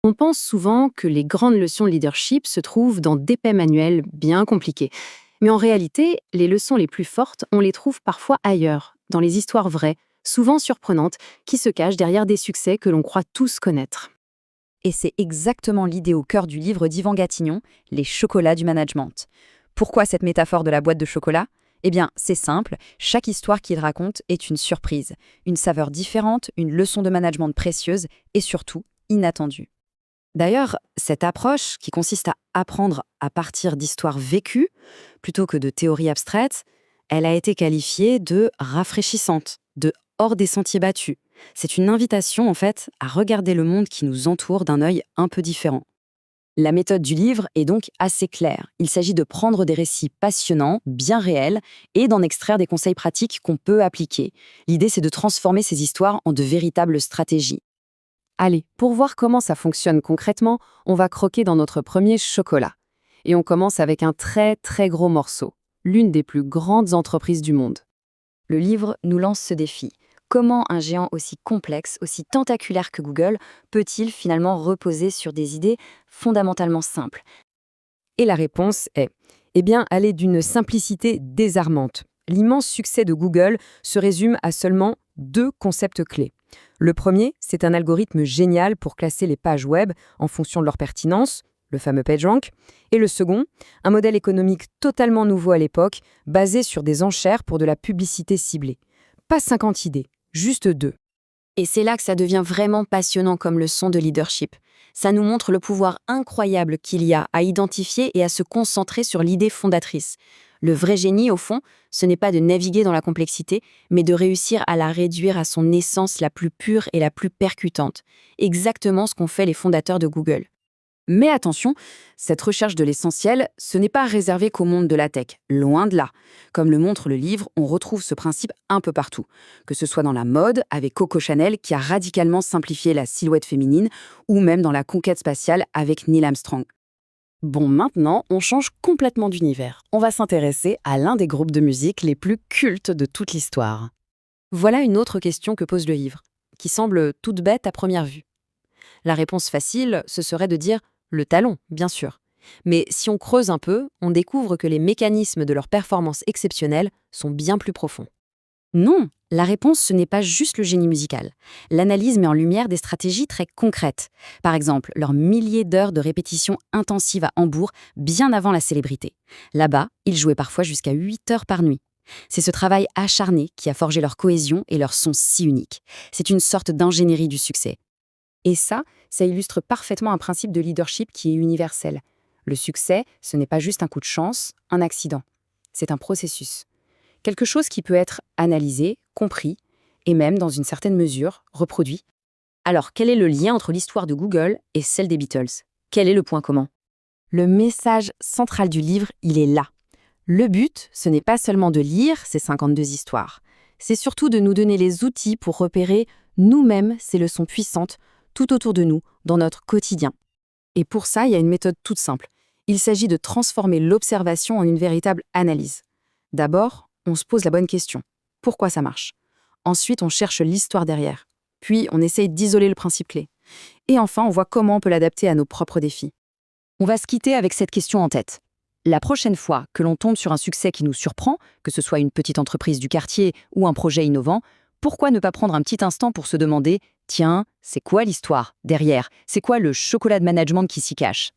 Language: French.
On pense souvent que les grandes leçons de leadership se trouvent dans d'épais manuels bien compliqués. Mais en réalité, les leçons les plus fortes, on les trouve parfois ailleurs, dans les histoires vraies, souvent surprenantes, qui se cachent derrière des succès que l'on croit tous connaître. Et c'est exactement l'idée au cœur du livre d'Yvan Gatignon, Les chocolats du management. Pourquoi cette métaphore de la boîte de chocolat? Eh bien, c'est simple, chaque histoire qu'il raconte est une surprise, une saveur différente, une leçon de management précieuse et surtout inattendue. D'ailleurs, cette approche, qui consiste à apprendre à partir d'histoires vécues plutôt que de théories abstraites, elle a été qualifiée de rafraîchissante, de hors des sentiers battus. C'est une invitation, en fait, à regarder le monde qui nous entoure d'un œil un peu différent. La méthode du livre est donc assez claire. Il s'agit de prendre des récits passionnants, bien réels, et d'en extraire des conseils pratiques qu'on peut appliquer. L'idée, c'est de transformer ces histoires en de véritables stratégies. Allez, pour voir comment ça fonctionne concrètement, on va croquer dans notre premier chocolat. Et on commence avec un très très gros morceau, l'une des plus grandes entreprises du monde. Le livre nous lance ce défi. Comment un géant aussi complexe, aussi tentaculaire que Google, peut-il finalement reposer sur des idées fondamentalement simples? Et la réponse est, eh bien, elle est d'une simplicité désarmante. L'immense succès de Google se résume à seulement deux concepts clés. Le premier, c'est un algorithme génial pour classer les pages web en fonction de leur pertinence, le fameux PageRank. Et le second, un modèle économique totalement nouveau à l'époque, basé sur des enchères pour de la publicité ciblée. Pas 50 idées, juste deux. Et c'est là que ça devient vraiment passionnant comme leçon de leadership. Ça nous montre le pouvoir incroyable qu'il y a à identifier et à se concentrer sur l'idée fondatrice. Le vrai génie, au fond, ce n'est pas de naviguer dans la complexité, mais de réussir à la réduire à son essence la plus pure et la plus percutante. Exactement ce qu'ont fait les fondateurs de Google. Mais attention, cette recherche de l'essentiel, ce n'est pas réservé qu'au monde de la tech, loin de là. Comme le montre le livre, on retrouve ce principe un peu partout. Que ce soit dans la mode, avec Coco Chanel qui a radicalement simplifié la silhouette féminine, ou même dans la conquête spatiale avec Neil Armstrong. Bon, maintenant, on change complètement d'univers. On va s'intéresser à l'un des groupes de musique les plus cultes de toute l'histoire. Voilà une autre question que pose le livre, qui semble toute bête à première vue. La réponse facile, ce serait de dire le talon, bien sûr. Mais si on creuse un peu, on découvre que les mécanismes de leur performance exceptionnelle sont bien plus profonds. Non, la réponse, ce n'est pas juste le génie musical. L'analyse met en lumière des stratégies très concrètes. Par exemple, leurs milliers d'heures de répétitions intensives à Hambourg, bien avant la célébrité. Là-bas, ils jouaient parfois jusqu'à 8 heures par nuit. C'est ce travail acharné qui a forgé leur cohésion et leur son si unique. C'est une sorte d'ingénierie du succès. Et ça illustre parfaitement un principe de leadership qui est universel. Le succès, ce n'est pas juste un coup de chance, un accident. C'est un processus. Quelque chose qui peut être analysé, compris, et même, dans une certaine mesure, reproduit. Alors, quel est le lien entre l'histoire de Google et celle des Beatles? Quel est le point commun? Le message central du livre, il est là. Le but, ce n'est pas seulement de lire ces 52 histoires. C'est surtout de nous donner les outils pour repérer nous-mêmes ces leçons puissantes tout autour de nous, dans notre quotidien. Et pour ça, il y a une méthode toute simple. Il s'agit de transformer l'observation en une véritable analyse. D'abord, on se pose la bonne question. Pourquoi ça marche? Ensuite, on cherche l'histoire derrière. Puis, on essaye d'isoler le principe clé. Et enfin, on voit comment on peut l'adapter à nos propres défis. On va se quitter avec cette question en tête. La prochaine fois que l'on tombe sur un succès qui nous surprend, que ce soit une petite entreprise du quartier ou un projet innovant, pourquoi ne pas prendre un petit instant pour se demander « Tiens, c'est quoi l'histoire derrière? C'est quoi le chocolat de management qui s'y cache ?»